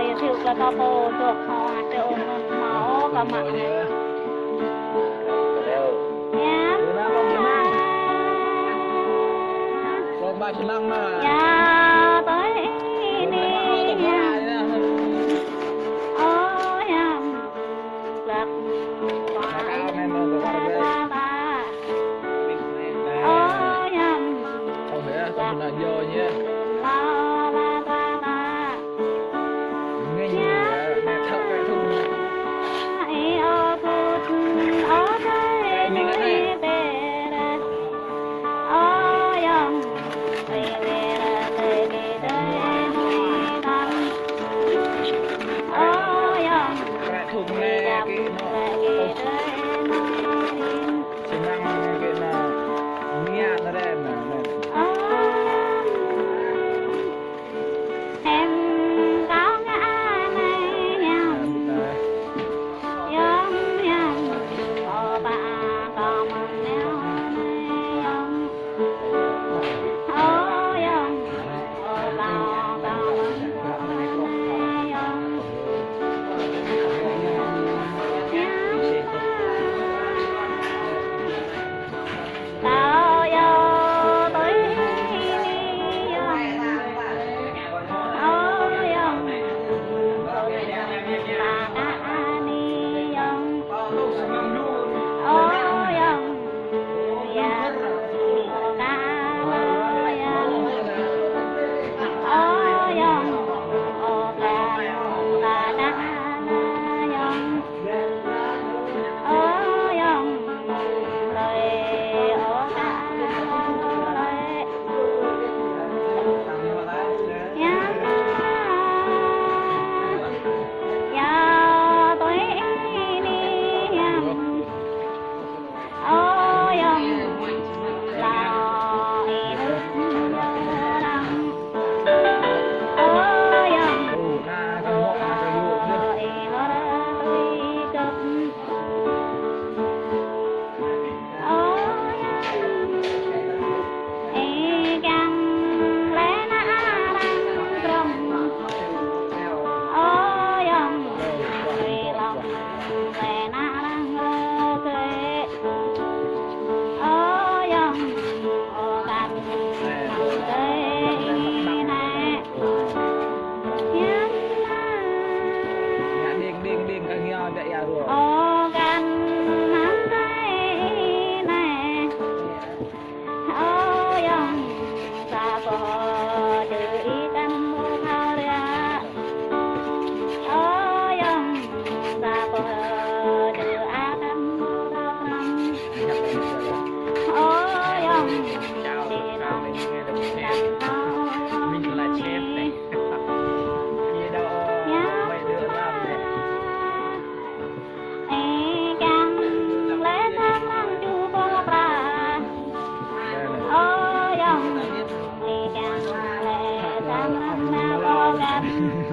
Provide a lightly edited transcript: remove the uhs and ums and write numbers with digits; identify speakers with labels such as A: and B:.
A: giờ thiếu là tao bồ được họ cho ôn máu và mặt nhá
B: ba chỉ lăng mà
A: nhà tới đi ôi lạc
B: không là vô nhé nghe gì mẹ thợ cái thùng thùng nghe cái chỉ năng cái là nghe nó đây mà
A: em có ngã này giống nhầm ở bà có mong néo nhầm ở nhầm ở bà có mong nhầm tao yêu tới
B: Hãy subscribe cho kênh Ghiền Mì Gõ để không bỏ lỡ